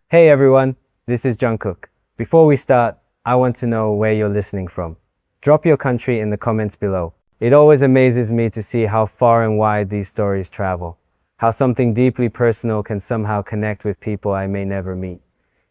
Hey everyone, this is Jungkook. Before we start, I want to know where you're listening from. Drop your country in the comments below. It always amazes me to see how far and wide these stories travel. How something deeply personal can somehow connect with people I may never meet,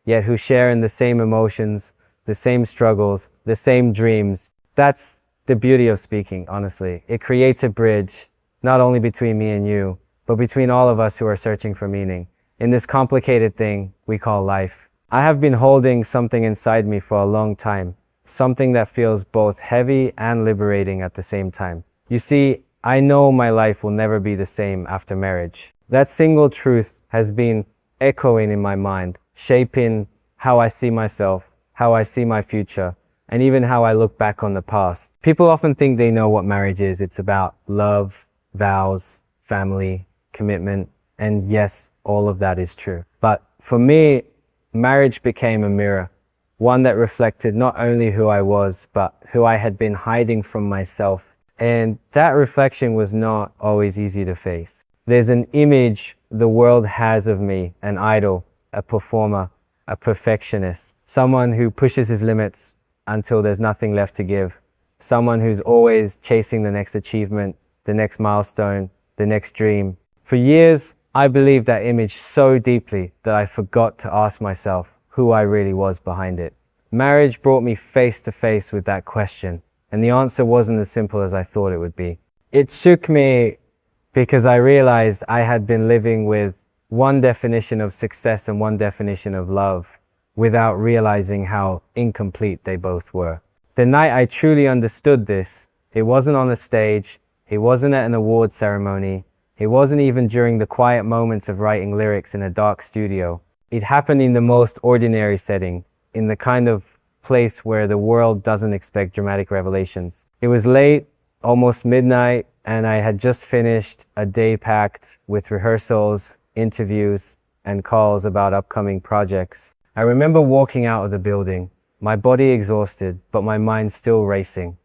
yet who share in the same emotions, the same struggles, the same dreams. That's the beauty of speaking, honestly. It creates a bridge, not only between me and you, but between all of us who are searching for meaning in this complicated thing we call life. I have been holding something inside me for a long time, something that feels both heavy and liberating at the same time. You see, I know my life will never be the same after marriage. That single truth has been echoing in my mind, shaping how I see myself, how I see my future, and even how I look back on the past. People often think they know what marriage is. It's about love, vows, family, commitment, and yes, all of that is true. But for me, marriage became a mirror, one that reflected not only who I was, but who I had been hiding from myself. And that reflection was not always easy to face. There's an image the world has of me, an idol, a performer, a perfectionist, someone who pushes his limits until there's nothing left to give, someone who's always chasing the next achievement, the next milestone, the next dream. For years, I believed that image so deeply that I forgot to ask myself who I really was behind it. Marriage brought me face to face with that question, and the answer wasn't as simple as I thought it would be. It shook me because I realized I had been living with one definition of success and one definition of love without realizing how incomplete they both were. The night I truly understood this, it wasn't on a stage, it wasn't at an award ceremony, it wasn't even during the quiet moments of writing lyrics in a dark studio. It happened in the most ordinary setting, in the kind of place where the world doesn't expect dramatic revelations. It was late, almost midnight, and I had just finished a day packed with rehearsals, interviews, and calls about upcoming projects. I remember walking out of the building, my body exhausted, but my mind still racing,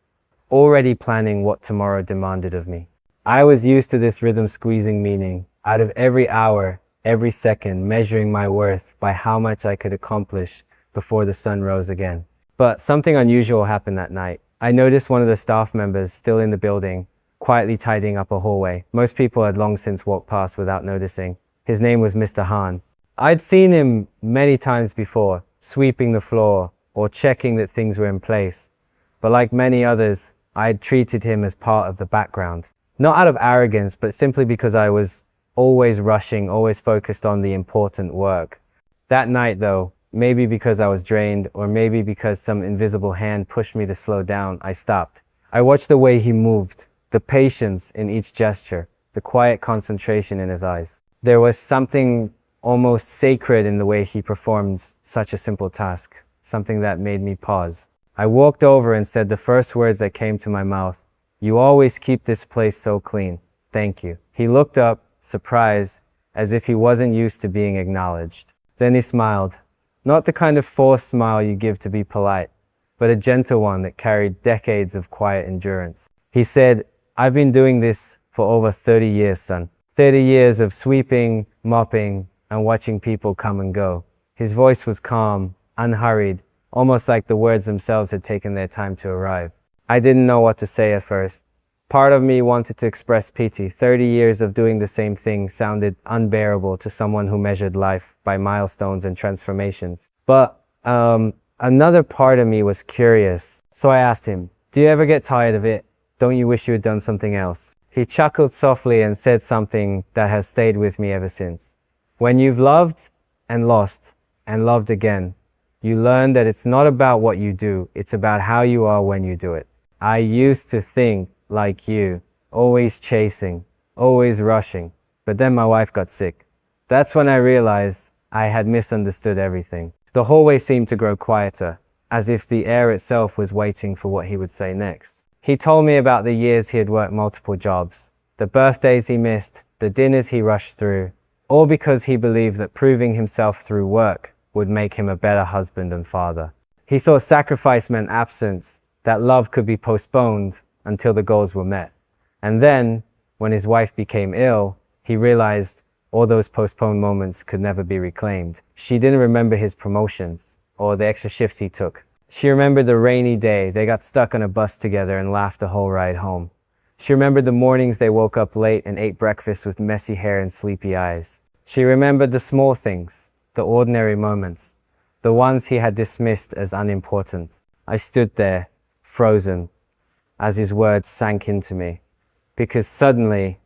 already planning what tomorrow demanded of me. I was used to this rhythm squeezing meaning out of every hour, every second, measuring my worth by how much I could accomplish before the sun rose again. But something unusual happened that night. I noticed one of the staff members still in the building, quietly tidying up a hallway. Most people had long since walked past without noticing. His name was Mr. Han. I'd seen him many times before, sweeping the floor or checking that things were in place. But like many others, I'd treated him as part of the background. Not out of arrogance, but simply because I was always rushing, always focused on the important work. That night though, maybe because I was drained, or maybe because some invisible hand pushed me to slow down, I stopped. I watched the way he moved, the patience in each gesture, the quiet concentration in his eyes. There was something almost sacred in the way he performed such a simple task, something that made me pause. I walked over and said the first words that came to my mouth, "You always keep this place so clean. Thank you." He looked up, surprised, as if he wasn't used to being acknowledged. Then he smiled. Not the kind of forced smile you give to be polite, but a gentle one that carried decades of quiet endurance. He said, "I've been doing this for over 30 years, son. 30 years of sweeping, mopping, and watching people come and go." His voice was calm, unhurried, almost like the words themselves had taken their time to arrive. I didn't know what to say at first. Part of me wanted to express pity. 30 years of doing the same thing sounded unbearable to someone who measured life by milestones and transformations. But another part of me was curious. So I asked him, "Do you ever get tired of it? Don't you wish you had done something else?" He chuckled softly and said something that has stayed with me ever since. "When you've loved and lost and loved again, you learn that it's not about what you do, it's about how you are when you do it. I used to think like you, always chasing, always rushing, but then my wife got sick. That's when I realized I had misunderstood everything." The hallway seemed to grow quieter, as if the air itself was waiting for what he would say next. He told me about the years he had worked multiple jobs, the birthdays he missed, the dinners he rushed through, all because he believed that proving himself through work would make him a better husband and father. He thought sacrifice meant absence, that love could be postponed until the goals were met. And then, when his wife became ill, he realized all those postponed moments could never be reclaimed. She didn't remember his promotions or the extra shifts he took. She remembered the rainy day they got stuck on a bus together and laughed the whole ride home. She remembered the mornings they woke up late and ate breakfast with messy hair and sleepy eyes. She remembered the small things, the ordinary moments, the ones he had dismissed as unimportant. I stood there, frozen, as his words sank into me, because suddenly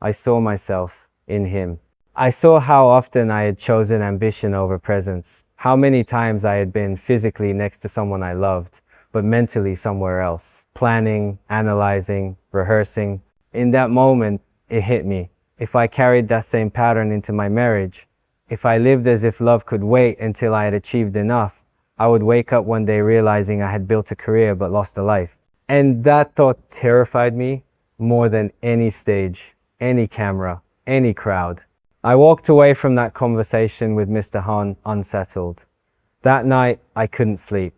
I saw myself in him. I saw how often I had chosen ambition over presence, how many times I had been physically next to someone I loved, but mentally somewhere else, planning, analyzing, rehearsing. In that moment, it hit me. If I carried that same pattern into my marriage, if I lived as if love could wait until I had achieved enough, I would wake up one day realizing I had built a career but lost a life. And that thought terrified me more than any stage, any camera, any crowd. I walked away from that conversation with Mr. Han unsettled. That night, I couldn't sleep.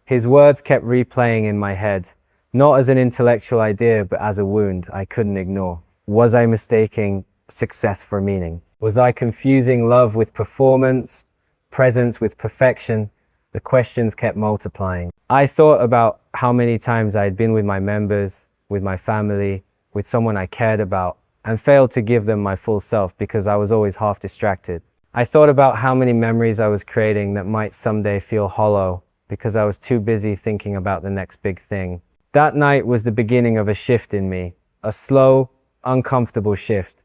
His words kept replaying in my head, not as an intellectual idea, but as a wound I couldn't ignore. Was I mistaking success for meaning? Was I confusing love with performance, presence with perfection? The questions kept multiplying. I thought about how many times I had been with my members, with my family, with someone I cared about, and failed to give them my full self because I was always half distracted. I thought about how many memories I was creating that might someday feel hollow because I was too busy thinking about the next big thing. That night was the beginning of a shift in me, a slow, uncomfortable shift,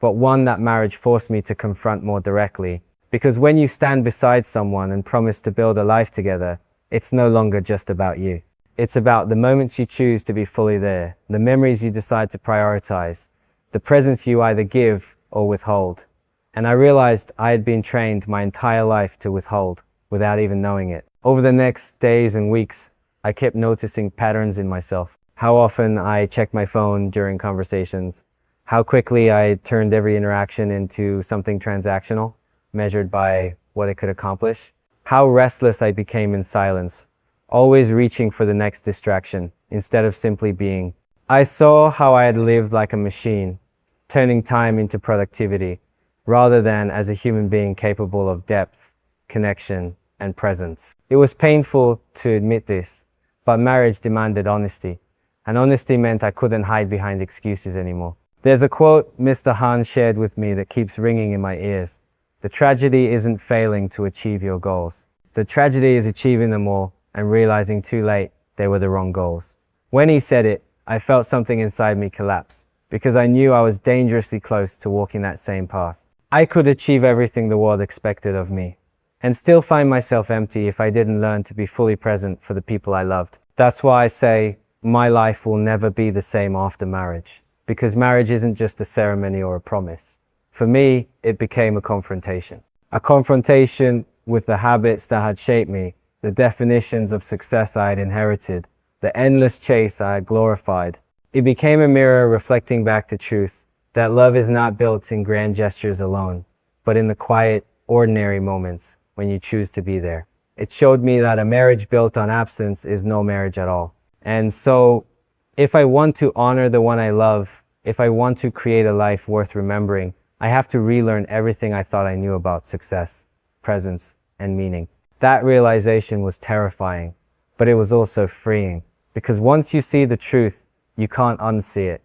but one that marriage forced me to confront more directly. Because when you stand beside someone and promise to build a life together, it's no longer just about you. It's about the moments you choose to be fully there, the memories you decide to prioritize, the presence you either give or withhold. And I realized I had been trained my entire life to withhold without even knowing it. Over the next days and weeks, I kept noticing patterns in myself. How often I checked my phone during conversations, how quickly I turned every interaction into something transactional, measured by what it could accomplish, how restless I became in silence, always reaching for the next distraction instead of simply being. I saw how I had lived like a machine, turning time into productivity, rather than as a human being capable of depth, connection, and presence. It was painful to admit this, but marriage demanded honesty, and honesty meant I couldn't hide behind excuses anymore. There's a quote Mr. Han shared with me that keeps ringing in my ears. The tragedy isn't failing to achieve your goals. The tragedy is achieving them all and realizing too late they were the wrong goals. When he said it, I felt something inside me collapse, because I knew I was dangerously close to walking that same path. I could achieve everything the world expected of me, and still find myself empty if I didn't learn to be fully present for the people I loved. That's why I say my life will never be the same after marriage, because marriage isn't just a ceremony or a promise. For me, it became a confrontation. A confrontation with the habits that had shaped me, the definitions of success I had inherited, the endless chase I had glorified. It became a mirror reflecting back the truth that love is not built in grand gestures alone, but in the quiet, ordinary moments when you choose to be there. It showed me that a marriage built on absence is no marriage at all. And so, if I want to honor the one I love, if I want to create a life worth remembering, I have to relearn everything I thought I knew about success, presence, and meaning. That realization was terrifying, but it was also freeing. Because once you see the truth, you can't unsee it.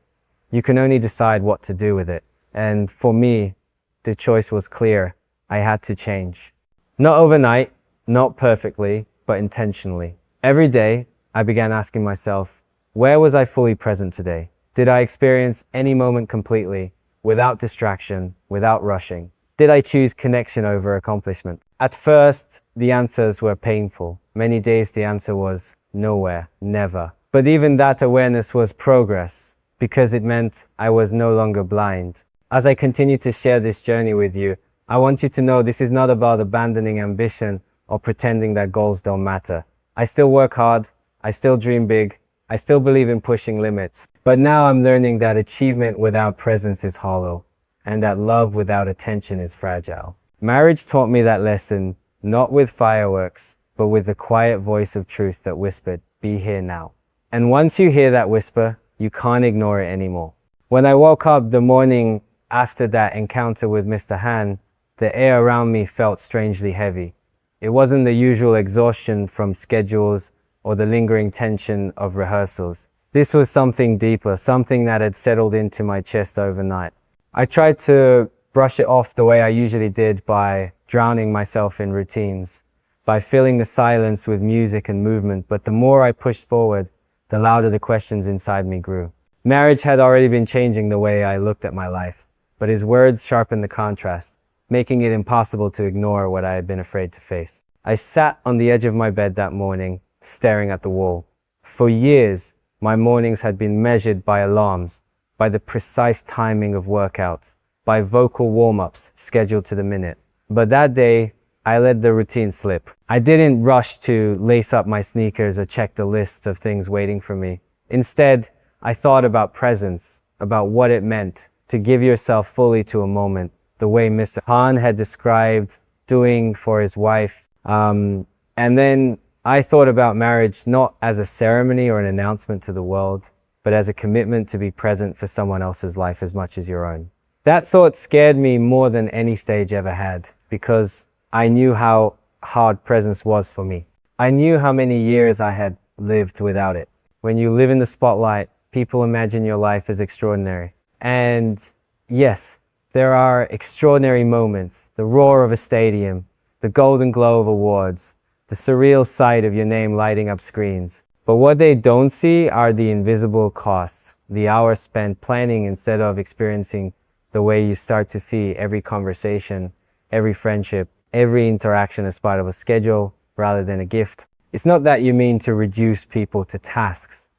You can only decide what to do with it. And for me, the choice was clear. I had to change. Not overnight, not perfectly, but intentionally. Every day, I began asking myself, where was I fully present today? Did I experience any moment completely, without distraction, without rushing? Did I choose connection over accomplishment? At first, the answers were painful. Many days the answer was nowhere, never. But even that awareness was progress, because it meant I was no longer blind. As I continue to share this journey with you, I want you to know this is not about abandoning ambition or pretending that goals don't matter. I still work hard, I still dream big, I still believe in pushing limits. But now I'm learning that achievement without presence is hollow, and that love without attention is fragile. Marriage taught me that lesson, not with fireworks, but with the quiet voice of truth that whispered, "Be here now." And once you hear that whisper, you can't ignore it anymore. When I woke up the morning After that encounter with Mr. Han, the air around me felt strangely heavy. It wasn't the usual exhaustion from schedules or the lingering tension of rehearsals. This was something deeper, something that had settled into my chest overnight. I tried to brush it off the way I usually did by drowning myself in routines, by filling the silence with music and movement, but the more I pushed forward, the louder the questions inside me grew. Marriage had already been changing the way I looked at my life, but his words sharpened the contrast, making it impossible to ignore what I had been afraid to face. I sat on the edge of my bed that morning, staring at the wall. For years, my mornings had been measured by alarms, by the precise timing of workouts, by vocal warm-ups scheduled to the minute. But that day, I let the routine slip. I didn't rush to lace up my sneakers or check the list of things waiting for me. Instead, I thought about presence, about what it meant to give yourself fully to a moment, the way Mr. Han had described doing for his wife. And then I thought about marriage not as a ceremony or an announcement to the world, but as a commitment to be present for someone else's life as much as your own. That thought scared me more than any stage ever had, because I knew how hard presence was for me. I knew how many years I had lived without it. When you live in the spotlight, people imagine your life as extraordinary. And yes, there are extraordinary moments, the roar of a stadium, the golden glow of awards, the surreal sight of your name lighting up screens. But what they don't see are the invisible costs, the hours spent planning instead of experiencing, the way you start to see every conversation, every friendship, every interaction as part of a schedule rather than a gift. It's not that you mean to reduce people to tasks.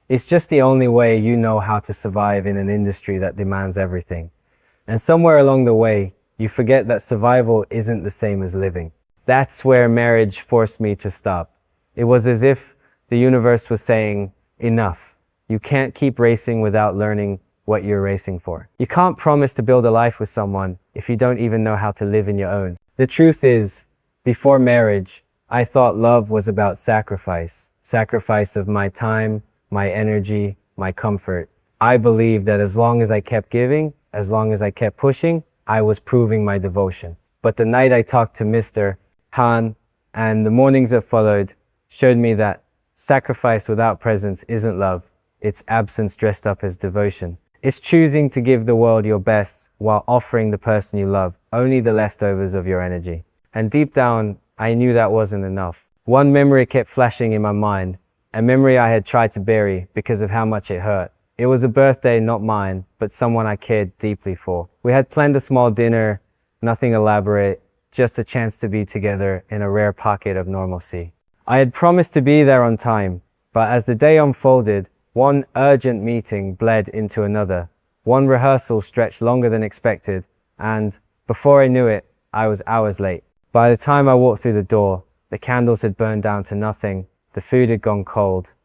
It's just the only way you know how to survive in an industry that demands everything. And somewhere along the way, you forget that survival isn't the same as living. That's where marriage forced me to stop. It was as if the universe was saying, enough. You can't keep racing without learning what you're racing for. You can't promise to build a life with someone if you don't even know how to live in your own. The truth is, before marriage, I thought love was about sacrifice. Sacrifice of my time, my energy, my comfort. I believed that as long as I kept giving, as long as I kept pushing, I was proving my devotion. But the night I talked to Mr. Han and the mornings that followed showed me that sacrifice without presence isn't love. It's absence dressed up as devotion. It's choosing to give the world your best while offering the person you love only the leftovers of your energy. And deep down, I knew that wasn't enough. One memory kept flashing in my mind, a memory I had tried to bury because of how much it hurt. It was a birthday not mine, but someone I cared deeply for. We had planned a small dinner, nothing elaborate, just a chance to be together in a rare pocket of normalcy. I had promised to be there on time, but as the day unfolded, one urgent meeting bled into another. One rehearsal stretched longer than expected, and before I knew it, I was hours late. By the time I walked through the door, the candles had burned down to nothing, the food had gone cold,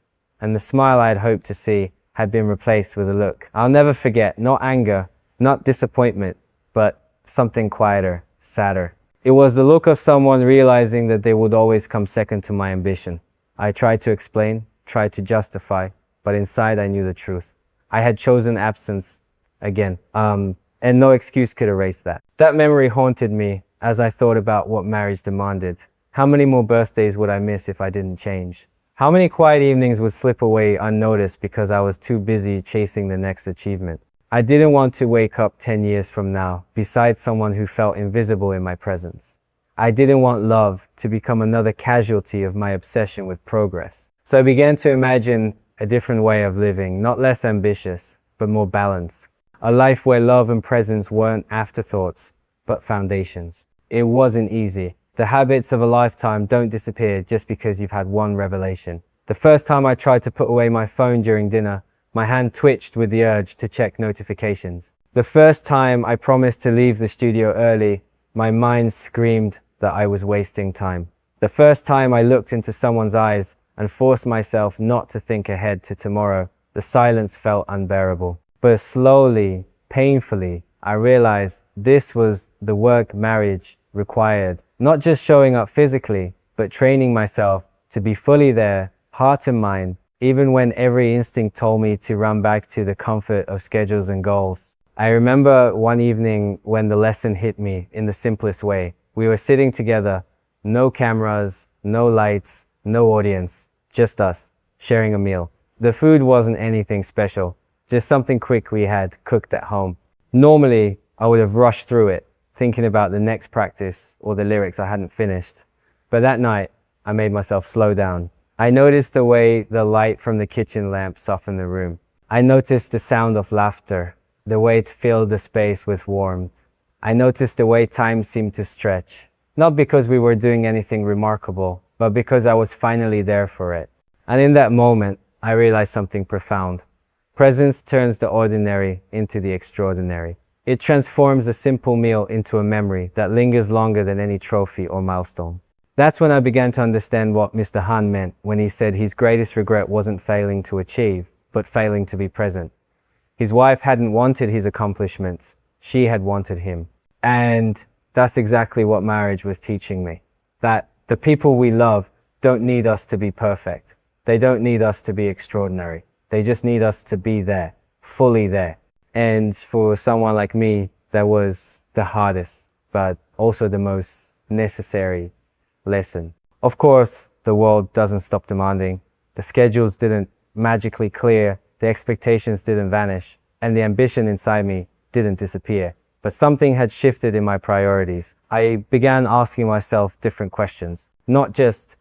and the smile I had hoped to see had been replaced with a look I'll never forget, not anger, not disappointment, but something quieter, sadder. It was the look of someone realizing that they would always come second to my ambition. I tried to explain, tried to justify, but inside I knew the truth. I had chosen absence again, and no excuse could erase that. That memory haunted me as I thought about what marriage demanded. How many more birthdays would I miss if I didn't change? How many quiet evenings would slip away unnoticed because I was too busy chasing the next achievement? I didn't want to wake up 10 years from now beside someone who felt invisible in my presence. I didn't want love to become another casualty of my obsession with progress. So I began to imagine a different way of living, not less ambitious, but more balanced. A life where love and presence weren't afterthoughts, but foundations. It wasn't easy. The habits of a lifetime don't disappear just because you've had one revelation. The first time I tried to put away my phone during dinner, my hand twitched with the urge to check notifications. The first time I promised to leave the studio early, my mind screamed that I was wasting time. The first time I looked into someone's eyes and forced myself not to think ahead to tomorrow, the silence felt unbearable. But slowly, painfully, I realized this was the work marriage required. Not just showing up physically, but training myself to be fully there, heart and mind, even when every instinct told me to run back to the comfort of schedules and goals. I remember one evening when the lesson hit me in the simplest way. We were sitting together, no cameras, no lights, no audience, just us, sharing a meal. The food wasn't anything special, just something quick we had cooked at home. Normally, I would have rushed through it, thinking about the next practice or the lyrics I hadn't finished. But that night, I made myself slow down. I noticed the way the light from the kitchen lamp softened the room. I noticed the sound of laughter, the way it filled the space with warmth. I noticed the way time seemed to stretch, not because we were doing anything remarkable, but because I was finally there for it. And in that moment, I realized something profound. Presence turns the ordinary into the extraordinary. It transforms a simple meal into a memory that lingers longer than any trophy or milestone. That's when I began to understand what Mr. Han meant when he said his greatest regret wasn't failing to achieve, but failing to be present. His wife hadn't wanted his accomplishments, she had wanted him. And that's exactly what marriage was teaching me. That the people we love don't need us to be perfect. They don't need us to be extraordinary. They just need us to be there, fully there. And for someone like me, that was the hardest, but also the most necessary lesson. Of course, the world doesn't stop demanding. The schedules didn't magically clear, the expectations didn't vanish, and the ambition inside me didn't disappear. But something had shifted in my priorities. I began asking myself different questions. Not just,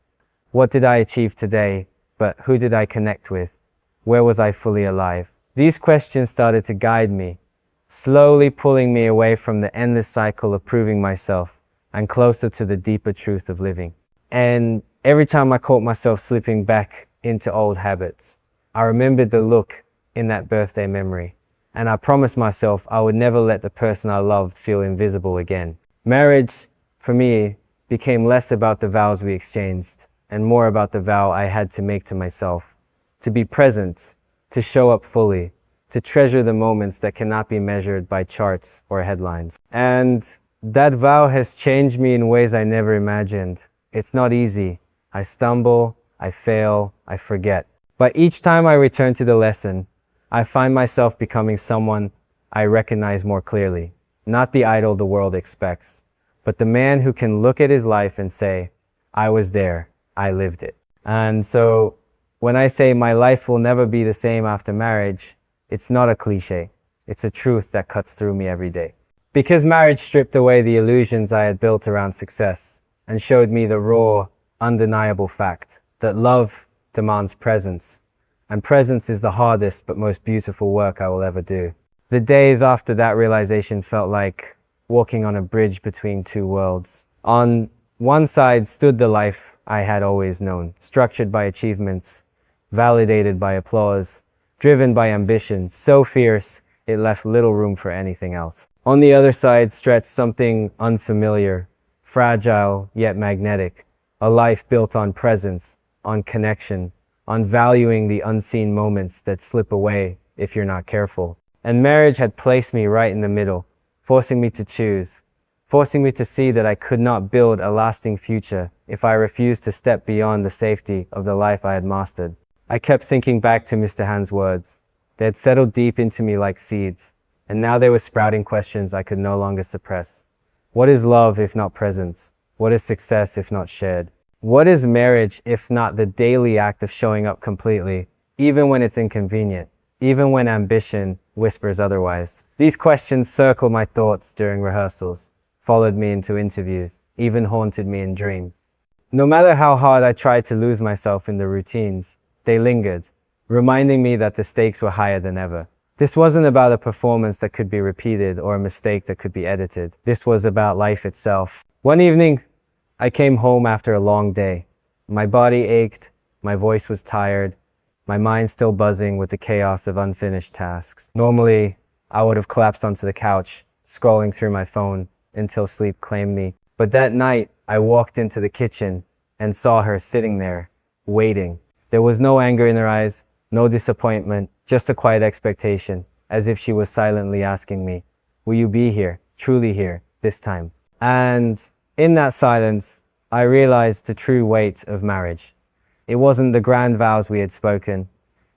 what did I achieve today, but who did I connect with? Where was I fully alive? These questions started to guide me, slowly pulling me away from the endless cycle of proving myself and closer to the deeper truth of living. And every time I caught myself slipping back into old habits, I remembered the look in that birthday memory, and I promised myself I would never let the person I loved feel invisible again. Marriage, for me, became less about the vows we exchanged and more about the vow I had to make to myself. To be present, to show up fully, to treasure the moments that cannot be measured by charts or headlines. And that vow has changed me in ways I never imagined. It's not easy. I stumble, I fail, I forget. But each time I return to the lesson, I find myself becoming someone I recognize more clearly. Not the idol the world expects, but the man who can look at his life and say, I was there, I lived it. And so when I say my life will never be the same after marriage, it's not a cliche. It's a truth that cuts through me every day. Because marriage stripped away the illusions I had built around success and showed me the raw, undeniable fact that love demands presence, and presence is the hardest but most beautiful work I will ever do. The days after that realization felt like walking on a bridge between two worlds. On one side stood the life I had always known, structured by achievements, validated by applause, driven by ambition, so fierce it left little room for anything else. On the other side stretched something unfamiliar, fragile yet magnetic, a life built on presence, on connection, on valuing the unseen moments that slip away if you're not careful. And marriage had placed me right in the middle, forcing me to choose, forcing me to see that I could not build a lasting future if I refused to step beyond the safety of the life I had mastered. I kept thinking back to Mr. Han's words. They had settled deep into me like seeds, and now they were sprouting questions I could no longer suppress. What is love if not presence? What is success if not shared? What is marriage if not the daily act of showing up completely, even when it's inconvenient, even when ambition whispers otherwise? These questions circled my thoughts during rehearsals, followed me into interviews, even haunted me in dreams. No matter how hard I tried to lose myself in the routines, they lingered, reminding me that the stakes were higher than ever. This wasn't about a performance that could be repeated or a mistake that could be edited. This was about life itself. One evening, I came home after a long day. My body ached, my voice was tired, my mind still buzzing with the chaos of unfinished tasks. Normally, I would have collapsed onto the couch, scrolling through my phone until sleep claimed me. But that night, I walked into the kitchen and saw her sitting there, waiting. There was no anger in her eyes, no disappointment, just a quiet expectation, as if she was silently asking me, will you be here, truly here, this time? And in that silence, I realized the true weight of marriage. It wasn't the grand vows we had spoken.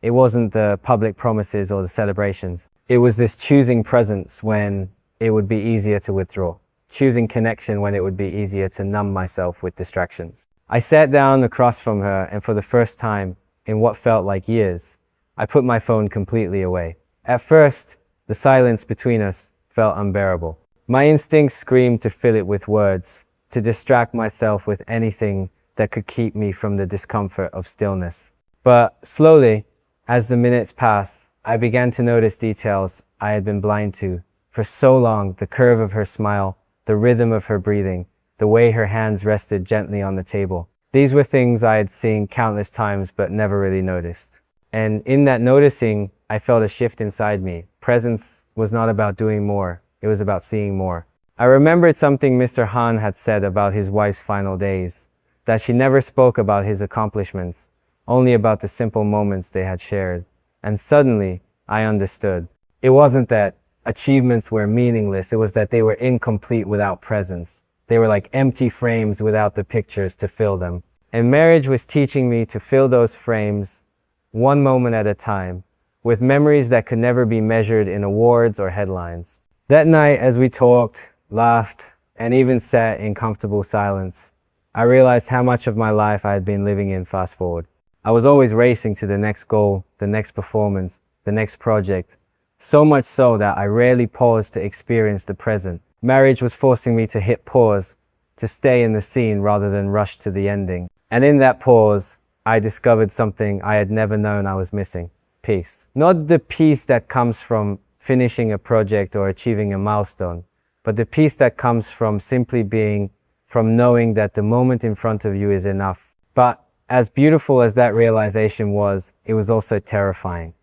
It wasn't the public promises or the celebrations. It was this choosing presence when it would be easier to withdraw, choosing connection when it would be easier to numb myself with distractions. I sat down across from her, and for the first time in what felt like years, I put my phone completely away. At first, the silence between us felt unbearable. My instincts screamed to fill it with words, to distract myself with anything that could keep me from the discomfort of stillness. But slowly, as the minutes passed, I began to notice details I had been blind to for so long: the curve of her smile, the rhythm of her breathing, the way her hands rested gently on the table. These were things I had seen countless times but never really noticed. And in that noticing, I felt a shift inside me. Presence was not about doing more, it was about seeing more. I remembered something Mr. Han had said about his wife's final days, that she never spoke about his accomplishments, only about the simple moments they had shared. And suddenly, I understood. It wasn't that achievements were meaningless, it was that they were incomplete without presence. They were like empty frames without the pictures to fill them. And marriage was teaching me to fill those frames, one moment at a time, with memories that could never be measured in awards or headlines. That night, as we talked, laughed, and even sat in comfortable silence, I realized how much of my life I had been living in fast forward. I was always racing to the next goal, the next performance, the next project, so much so that I rarely paused to experience the present. Marriage was forcing me to hit pause, to stay in the scene rather than rush to the ending. And in that pause, I discovered something I had never known I was missing: peace. Not the peace that comes from finishing a project or achieving a milestone, but the peace that comes from simply being, from knowing that the moment in front of you is enough. But as beautiful as that realization was, it was also terrifying.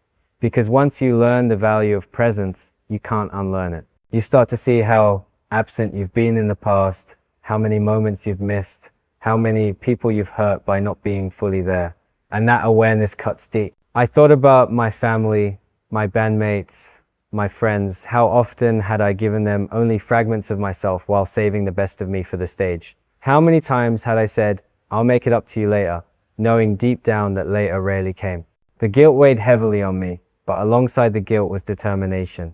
Because once you learn the value of presence, you can't unlearn it. You start to see how absent you've been in the past, how many moments you've missed, how many people you've hurt by not being fully there. And that awareness cuts deep. I thought about my family, my bandmates, my friends. How often had I given them only fragments of myself while saving the best of me for the stage? How many times had I said, "I'll make it up to you later," knowing deep down that later rarely came? The guilt weighed heavily on me, but alongside the guilt was determination.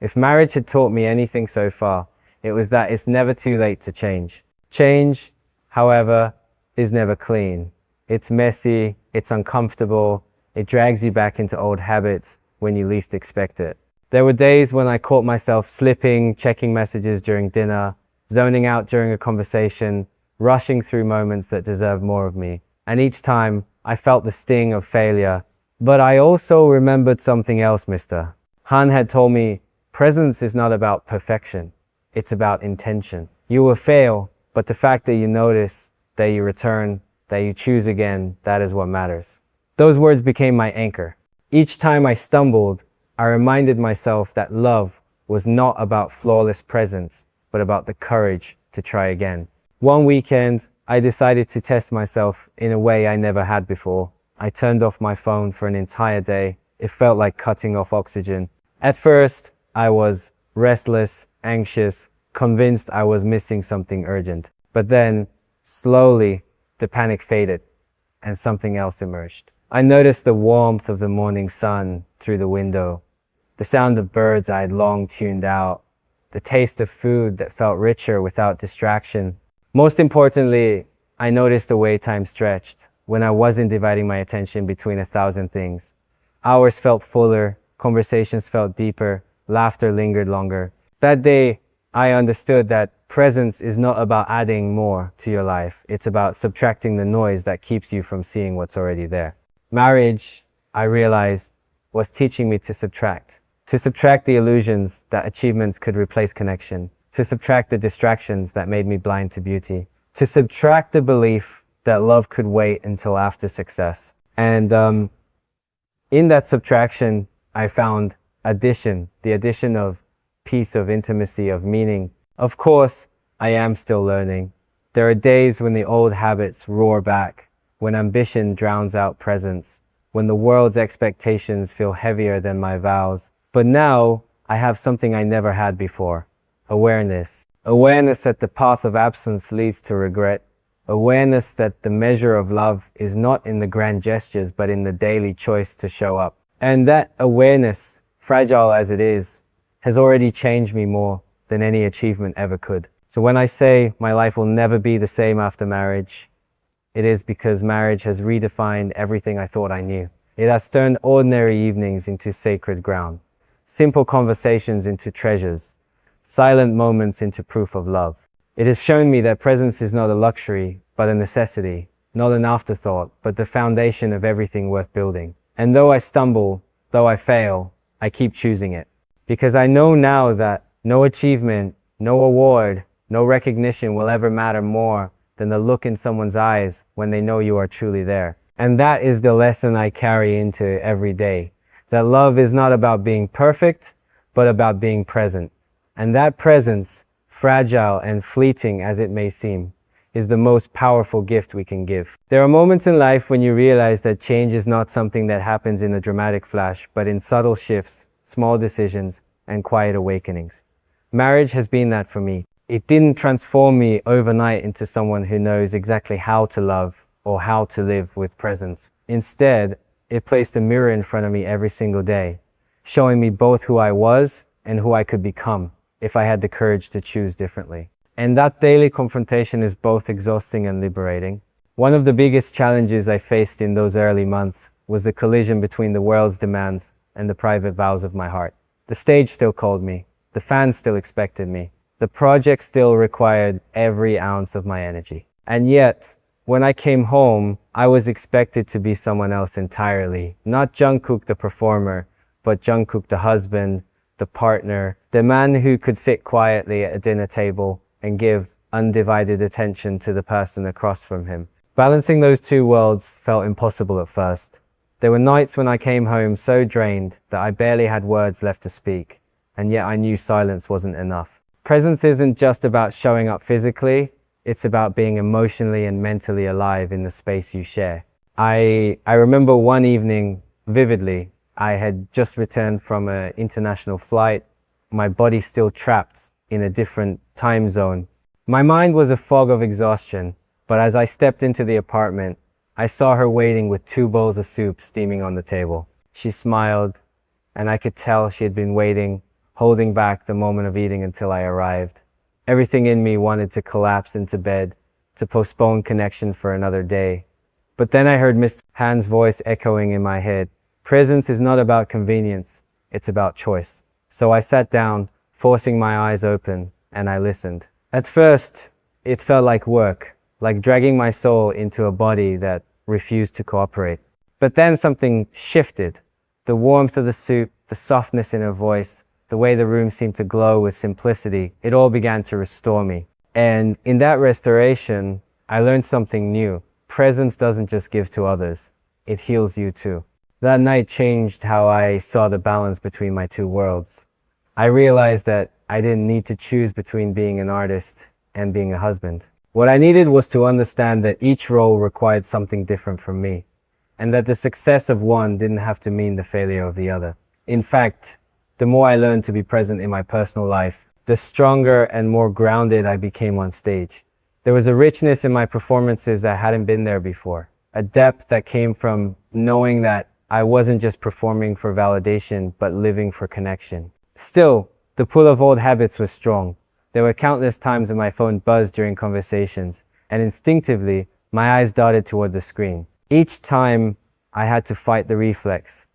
If marriage had taught me anything so far, it was that it's never too late to change. Change, however, is never clean. It's messy, it's uncomfortable, it drags you back into old habits when you least expect it. There were days when I caught myself slipping, checking messages during dinner, zoning out during a conversation, rushing through moments that deserved more of me. And each time, I felt the sting of failure. But I also remembered something else. Mr. Han had told me, presence is not about perfection, it's about intention. You will fail, but the fact that you notice, that you return, that you choose again, that is what matters. Those words became my anchor. Each time I stumbled, I reminded myself that love was not about flawless presence, but about the courage to try again. One weekend, I decided to test myself in a way I never had before. I turned off my phone for an entire day. It felt like cutting off oxygen. At first, I was restless, anxious, convinced I was missing something urgent. But then, slowly, the panic faded, and something else emerged. I noticed the warmth of the morning sun through the window, the sound of birds I had long tuned out, the taste of food that felt richer without distraction. Most importantly, I noticed the way time stretched when I wasn't dividing my attention between 1,000 things. Hours felt fuller, conversations felt deeper, laughter lingered longer. That day, I understood that presence is not about adding more to your life. It's about subtracting the noise that keeps you from seeing what's already there. Marriage, I realized, was teaching me to subtract the illusions that achievements could replace connection, to subtract the distractions that made me blind to beauty, to subtract the belief that love could wait until after success. And in that subtraction, I found addition, the addition of peace, of intimacy, of meaning. Of course, I am still learning. There are days when the old habits roar back, when ambition drowns out presence, when the world's expectations feel heavier than my vows. But now, I have something I never had before: awareness. Awareness that the path of absence leads to regret. Awareness that the measure of love is not in the grand gestures, but in the daily choice to show up. And that awareness fragile as it is, has already changed me more than any achievement ever could. So when I say my life will never be the same after marriage, it is because marriage has redefined everything I thought I knew. It has turned ordinary evenings into sacred ground, simple conversations into treasures, silent moments into proof of love. It has shown me that presence is not a luxury, but a necessity, not an afterthought, but the foundation of everything worth building. And though I stumble, though I fail, I keep choosing it. Because I know now that no achievement, no award, no recognition will ever matter more than the look in someone's eyes when they know you are truly there. And that is the lesson I carry into every day. That love is not about being perfect, but about being present. And that presence, fragile and fleeting as it may seem, is the most powerful gift we can give. There are moments in life when you realize that change is not something that happens in a dramatic flash, but in subtle shifts, small decisions, and quiet awakenings. Marriage has been that for me. It didn't transform me overnight into someone who knows exactly how to love or how to live with presence. Instead, it placed a mirror in front of me every single day, showing me both who I was and who I could become if I had the courage to choose differently. And that daily confrontation is both exhausting and liberating. One of the biggest challenges I faced in those early months was the collision between the world's demands and the private vows of my heart. The stage still called me. The fans still expected me. The project still required every ounce of my energy. And yet, when I came home, I was expected to be someone else entirely. Not Jungkook the performer, but Jungkook the husband, the partner, the man who could sit quietly at a dinner table and give undivided attention to the person across from him. Balancing those two worlds felt impossible at first. There were nights when I came home so drained that I barely had words left to speak, and yet I knew silence wasn't enough. Presence isn't just about showing up physically, it's about being emotionally and mentally alive in the space you share. I remember one evening vividly. I had just returned from an international flight, my body still trapped in a different time zone. My mind was a fog of exhaustion, but as I stepped into the apartment, I saw her waiting with 2 bowls of soup steaming on the table. She smiled, and I could tell she had been waiting, holding back the moment of eating until I arrived. Everything in me wanted to collapse into bed, to postpone connection for another day. But then I heard Mr. Han's voice echoing in my head. Presence is not about convenience, it's about choice. So I sat down, forcing my eyes open, and I listened. At first, it felt like work, like dragging my soul into a body that refused to cooperate. But then something shifted. The warmth of the soup, the softness in her voice, the way the room seemed to glow with simplicity, it all began to restore me. And in that restoration, I learned something new. Presence doesn't just give to others, it heals you too. That night changed how I saw the balance between my two worlds. I realized that I didn't need to choose between being an artist and being a husband. What I needed was to understand that each role required something different from me, and that the success of one didn't have to mean the failure of the other. In fact, the more I learned to be present in my personal life, the stronger and more grounded I became on stage. There was a richness in my performances that hadn't been there before, a depth that came from knowing that I wasn't just performing for validation, but living for connection. Still, the pull of old habits was strong. There were countless times when my phone buzzed during conversations, and instinctively, my eyes darted toward the screen. Each time, I had to fight the reflex,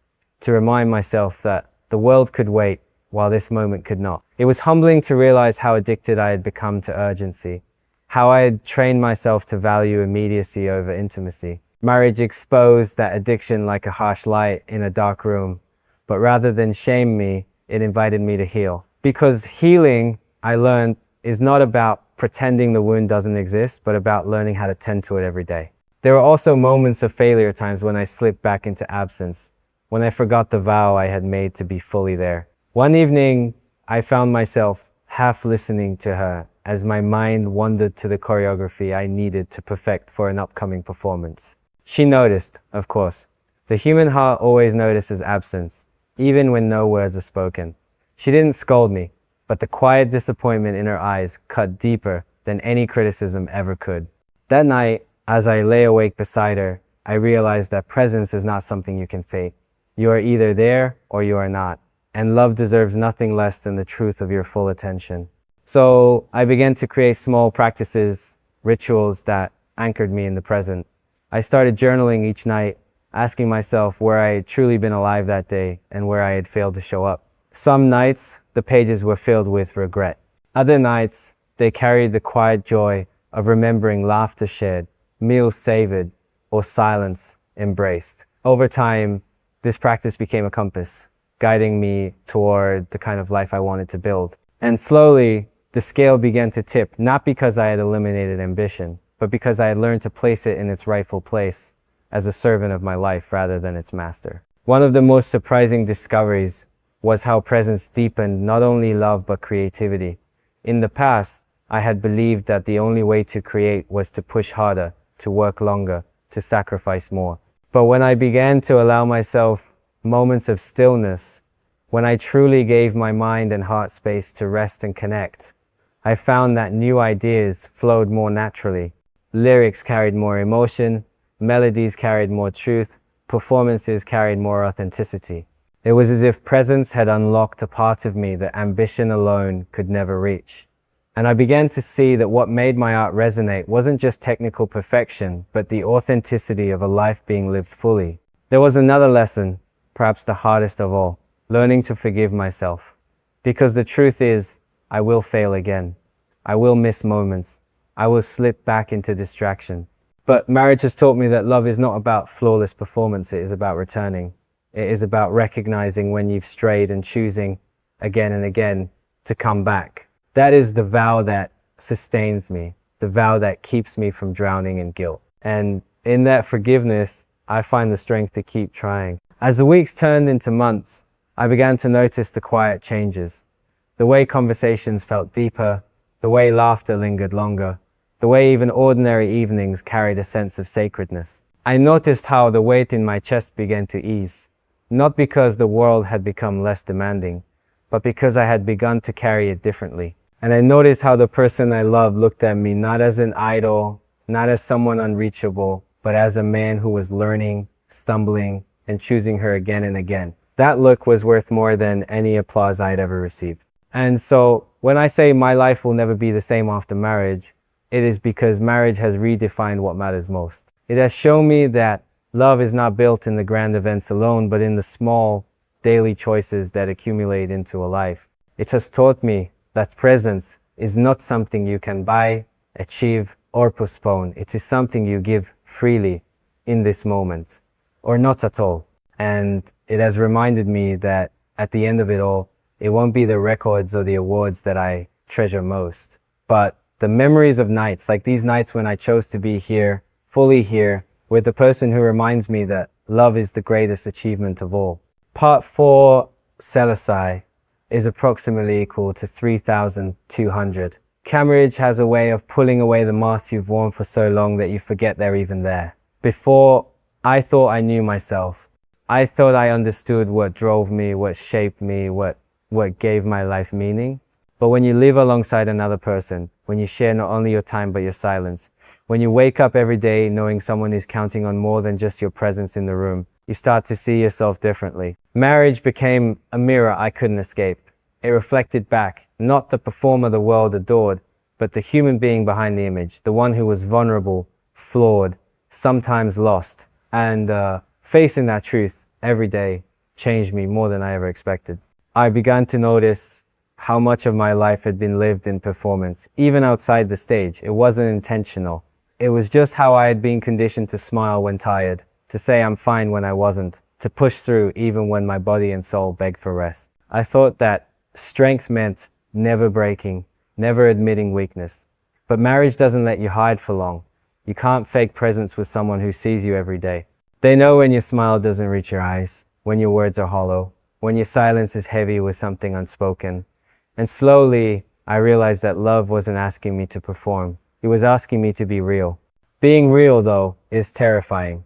to remind myself that the world could wait, while this moment could not. It was humbling to realize how addicted I had become to urgency, how I had trained myself to value immediacy over intimacy. Marriage exposed that addiction like a harsh light in a dark room, but rather than shame me, it invited me to heal. Because healing, I learned, is not about pretending the wound doesn't exist, but about learning how to tend to it every day. There were also moments of failure, times when I slipped back into absence, when I forgot the vow I had made to be fully there. One evening, I found myself half listening to her as my mind wandered to the choreography I needed to perfect for an upcoming performance. She noticed, of course. The human heart always notices absence, even when no words are spoken. She didn't scold me, but the quiet disappointment in her eyes cut deeper than any criticism ever could. That night, as I lay awake beside her, I realized that presence is not something you can fake. You are either there or you are not, and love deserves nothing less than the truth of your full attention. So I began to create small practices, rituals that anchored me in the present. I started journaling each night, asking myself where I had truly been alive that day and where I had failed to show up. Some nights, the pages were filled with regret. Other nights, they carried the quiet joy of remembering laughter shared, meals savored, or silence embraced. Over time, this practice became a compass, guiding me toward the kind of life I wanted to build. And slowly, the scale began to tip, not because I had eliminated ambition, but because I had learned to place it in its rightful place as a servant of my life rather than its master. One of the most surprising discoveries was how presence deepened not only love but creativity. In the past, I had believed that the only way to create was to push harder, to work longer, to sacrifice more. But when I began to allow myself moments of stillness, when I truly gave my mind and heart space to rest and connect, I found that new ideas flowed more naturally. Lyrics carried more emotion, melodies carried more truth, performances carried more authenticity. It was as if presence had unlocked a part of me that ambition alone could never reach. And I began to see that what made my art resonate wasn't just technical perfection, but the authenticity of a life being lived fully. There was another lesson, perhaps the hardest of all, learning to forgive myself. Because the truth is, I will fail again. I will miss moments. I will slip back into distraction. But marriage has taught me that love is not about flawless performance, it is about returning. It is about recognizing when you've strayed and choosing again and again to come back. That is the vow that sustains me, the vow that keeps me from drowning in guilt. And in that forgiveness, I find the strength to keep trying. As the weeks turned into months, I began to notice the quiet changes. The way conversations felt deeper, the way laughter lingered longer, the way even ordinary evenings carried a sense of sacredness. I noticed how the weight in my chest began to ease, not because the world had become less demanding, but because I had begun to carry it differently. And I noticed how the person I loved looked at me not as an idol, not as someone unreachable, but as a man who was learning, stumbling, and choosing her again and again. That look was worth more than any applause I'd ever received. And so when I say my life will never be the same after marriage, it is because marriage has redefined what matters most. It has shown me that love is not built in the grand events alone, but in the small, daily choices that accumulate into a life. It has taught me that presence is not something you can buy, achieve, or postpone. It is something you give freely in this moment, or not at all. And it has reminded me that at the end of it all, it won't be the records or the awards that I treasure most, but the memories of nights, like these nights when I chose to be here, fully here, with the person who reminds me that love is the greatest achievement of all. Part 4, Selassie, is approximately equal to 3,200. Cambridge has a way of pulling away the masks you've worn for so long that you forget they're even there. Before, I thought I knew myself. I thought I understood what drove me, what shaped me, what gave my life meaning. But when you live alongside another person, when you share not only your time but your silence, when you wake up every day knowing someone is counting on more than just your presence in the room, you start to see yourself differently. Marriage became a mirror I couldn't escape. It reflected back, not the performer the world adored, but the human being behind the image, the one who was vulnerable, flawed, sometimes lost. And facing that truth every day changed me more than I ever expected. I began to notice how much of my life had been lived in performance, even outside the stage. It wasn't intentional. It was just how I had been conditioned to smile when tired, to say I'm fine when I wasn't, to push through even when my body and soul begged for rest. I thought that strength meant never breaking, never admitting weakness. But marriage doesn't let you hide for long. You can't fake presence with someone who sees you every day. They know when your smile doesn't reach your eyes, when your words are hollow, when your silence is heavy with something unspoken. And slowly, I realized that love wasn't asking me to perform. It was asking me to be real. Being real, though, is terrifying.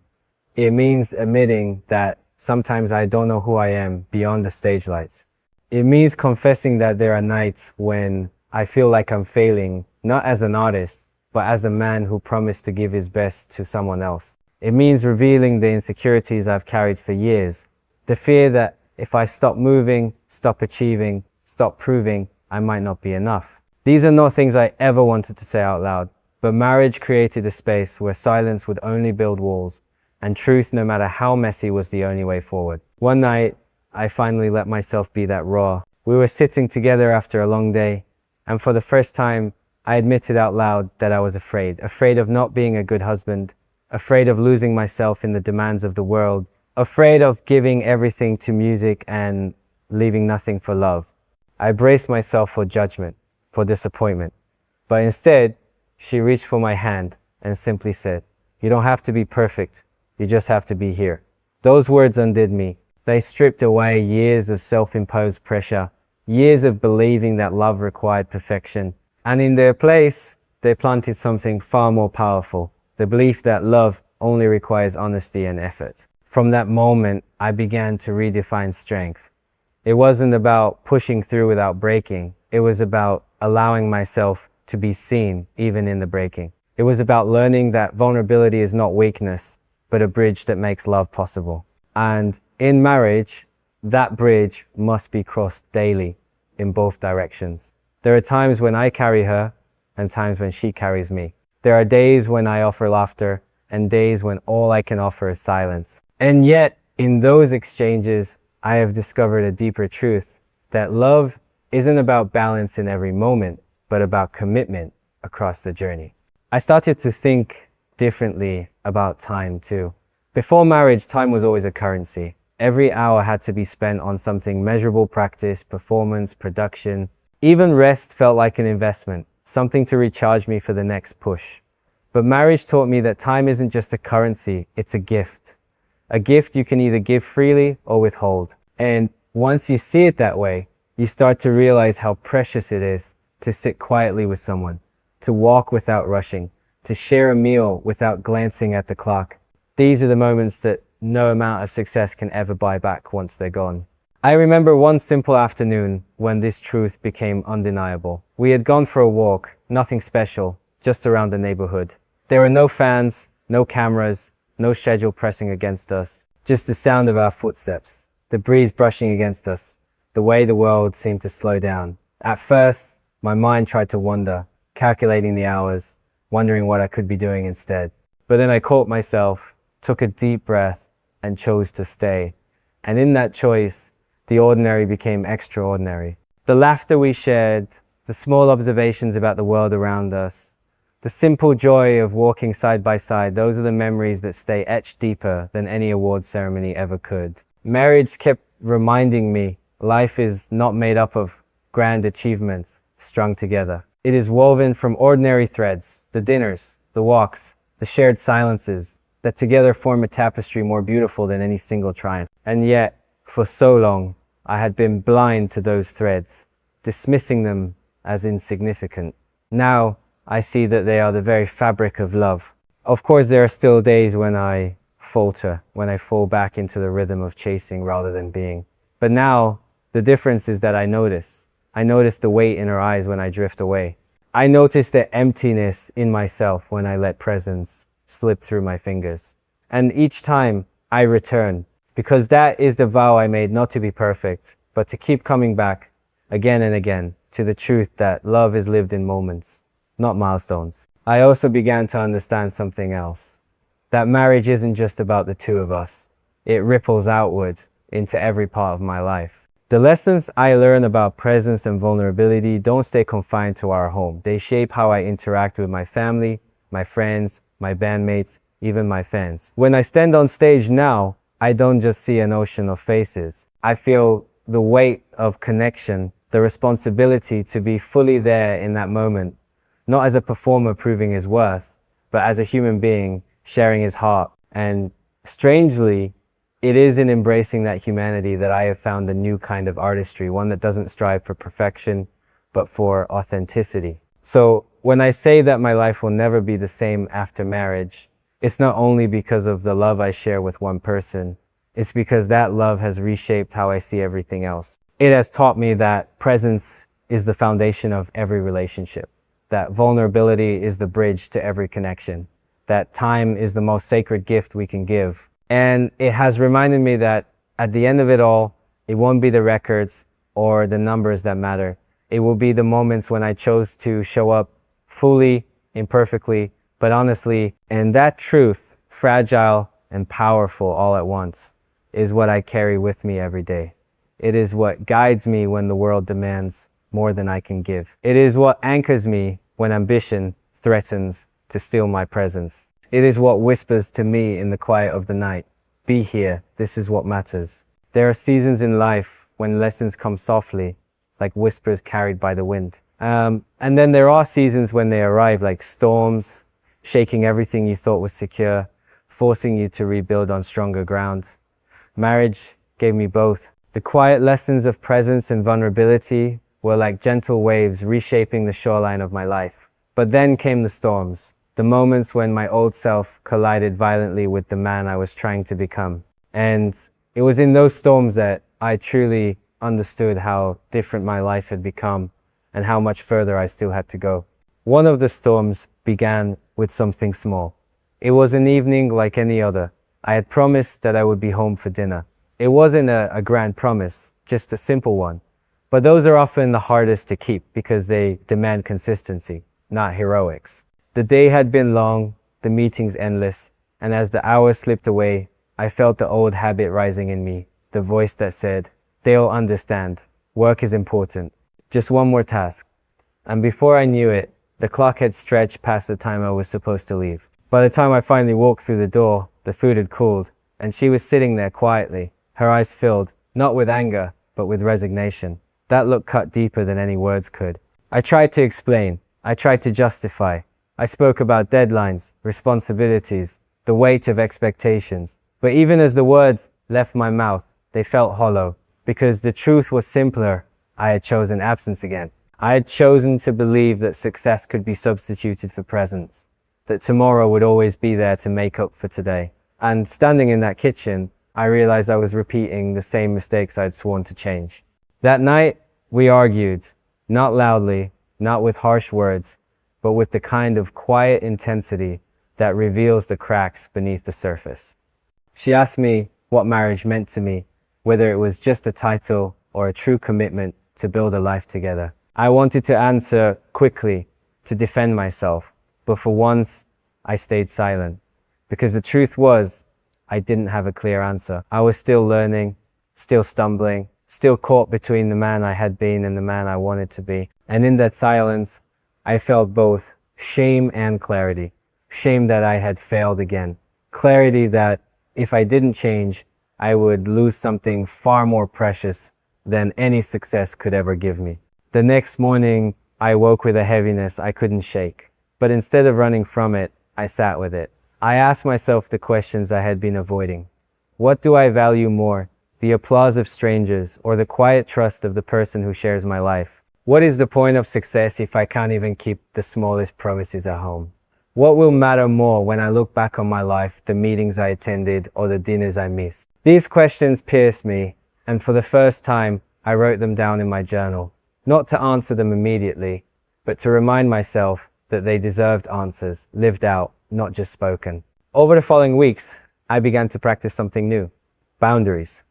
It means admitting that sometimes I don't know who I am beyond the stage lights. It means confessing that there are nights when I feel like I'm failing, not as an artist, but as a man who promised to give his best to someone else. It means revealing the insecurities I've carried for years. The fear that if I stop moving, stop achieving, stop proving I might not be enough. These are not things I ever wanted to say out loud, but marriage created a space where silence would only build walls, and truth, no matter how messy, was the only way forward. One night, I finally let myself be that raw. We were sitting together after a long day, and for the first time, I admitted out loud that I was afraid of not being a good husband, afraid of losing myself in the demands of the world, afraid of giving everything to music and leaving nothing for love. I braced myself for judgment, for disappointment, but instead, she reached for my hand and simply said, "You don't have to be perfect. You just have to be here." Those words undid me. They stripped away years of self-imposed pressure, years of believing that love required perfection. And in their place, they planted something far more powerful, the belief that love only requires honesty and effort. From that moment, I began to redefine strength. It wasn't about pushing through without breaking. It was about allowing myself to be seen, even in the breaking. It was about learning that vulnerability is not weakness, but a bridge that makes love possible. And in marriage, that bridge must be crossed daily in both directions. There are times when I carry her and times when she carries me. There are days when I offer laughter and days when all I can offer is silence. And yet, in those exchanges, I have discovered a deeper truth, that love isn't about balance in every moment, but about commitment across the journey. I started to think differently about time too. Before marriage, time was always a currency. Every hour had to be spent on something measurable: practice, performance, production. Even rest felt like an investment, something to recharge me for the next push. But marriage taught me that time isn't just a currency, it's a gift. A gift you can either give freely or withhold. And once you see it that way, you start to realize how precious it is to sit quietly with someone, to walk without rushing, to share a meal without glancing at the clock. These are the moments that no amount of success can ever buy back once they're gone. I remember one simple afternoon when this truth became undeniable. We had gone for a walk, nothing special, just around the neighborhood. There were no fans, no cameras, no schedule pressing against us, just the sound of our footsteps, the breeze brushing against us, the way the world seemed to slow down. At first, my mind tried to wander, calculating the hours, wondering what I could be doing instead. But then I caught myself, took a deep breath, and chose to stay. And in that choice, the ordinary became extraordinary. The laughter we shared, the small observations about the world around us, the simple joy of walking side by side, those are the memories that stay etched deeper than any award ceremony ever could. Marriage kept reminding me life is not made up of grand achievements strung together. It is woven from ordinary threads, the dinners, the walks, the shared silences, that together form a tapestry more beautiful than any single triumph. And yet, for so long, I had been blind to those threads, dismissing them as insignificant. Now, I see that they are the very fabric of love. Of course, there are still days when I falter, when I fall back into the rhythm of chasing rather than being. But now, the difference is that I notice. I notice the weight in her eyes when I drift away. I notice the emptiness in myself when I let presence slip through my fingers. And each time I return, because that is the vow I made, not to be perfect, but to keep coming back again and again to the truth that love is lived in moments, not milestones. I also began to understand something else, that marriage isn't just about the two of us. It ripples outward into every part of my life. The lessons I learn about presence and vulnerability don't stay confined to our home. They shape how I interact with my family, my friends, my bandmates, even my fans. When I stand on stage now, I don't just see an ocean of faces. I feel the weight of connection, the responsibility to be fully there in that moment, not as a performer proving his worth, but as a human being sharing his heart. And strangely, it is in embracing that humanity that I have found a new kind of artistry, one that doesn't strive for perfection, but for authenticity. So when I say that my life will never be the same after marriage, it's not only because of the love I share with one person, it's because that love has reshaped how I see everything else. It has taught me that presence is the foundation of every relationship, that vulnerability is the bridge to every connection, that time is the most sacred gift we can give. And it has reminded me that at the end of it all, it won't be the records, or the numbers that matter. It will be the moments when I chose to show up fully, imperfectly, but honestly. And that truth, fragile and powerful all at once, is what I carry with me every day. It is what guides me when the world demands more than I can give. It is what anchors me when ambition threatens to steal my presence. It is what whispers to me in the quiet of the night, be here, this is what matters. There are seasons in life when lessons come softly, like whispers carried by the wind. And then there are seasons when they arrive like storms, shaking everything you thought was secure, forcing you to rebuild on stronger ground. Marriage gave me both. The quiet lessons of presence and vulnerability were like gentle waves reshaping the shoreline of my life. But then came the storms, the moments when my old self collided violently with the man I was trying to become. And it was in those storms that I truly understood how different my life had become and how much further I still had to go. One of the storms began with something small. It was an evening like any other. I had promised that I would be home for dinner. It wasn't a grand promise, just a simple one. But those are often the hardest to keep because they demand consistency, not heroics. The day had been long, the meetings endless, and as the hours slipped away, I felt the old habit rising in me, the voice that said, "They'll understand. Work is important. Just one more task." And before I knew it, the clock had stretched past the time I was supposed to leave. By the time I finally walked through the door, the food had cooled, and she was sitting there quietly, her eyes filled, not with anger, but with resignation. That look cut deeper than any words could. I tried to explain. I tried to justify. I spoke about deadlines, responsibilities, the weight of expectations. But even as the words left my mouth, they felt hollow, because the truth was simpler. I had chosen absence again. I had chosen to believe that success could be substituted for presence, that tomorrow would always be there to make up for today. And standing in that kitchen, I realized I was repeating the same mistakes I'd sworn to change. That night, we argued, not loudly, not with harsh words, but with the kind of quiet intensity that reveals the cracks beneath the surface. She asked me what marriage meant to me, whether it was just a title or a true commitment to build a life together. I wanted to answer quickly, to defend myself, but for once, I stayed silent. Because the truth was, I didn't have a clear answer. I was still learning, still stumbling, still caught between the man I had been and the man I wanted to be. And in that silence, I felt both shame and clarity. Shame that I had failed again. Clarity that if I didn't change, I would lose something far more precious than any success could ever give me. The next morning, I woke with a heaviness I couldn't shake. But instead of running from it, I sat with it. I asked myself the questions I had been avoiding. What do I value more, the applause of strangers or the quiet trust of the person who shares my life? What is the point of success if I can't even keep the smallest promises at home? What will matter more when I look back on my life, the meetings I attended or the dinners I missed? These questions pierced me, and for the first time, I wrote them down in my journal. Not to answer them immediately, but to remind myself that they deserved answers, lived out, not just spoken. Over the following weeks, I began to practice something new. Boundaries.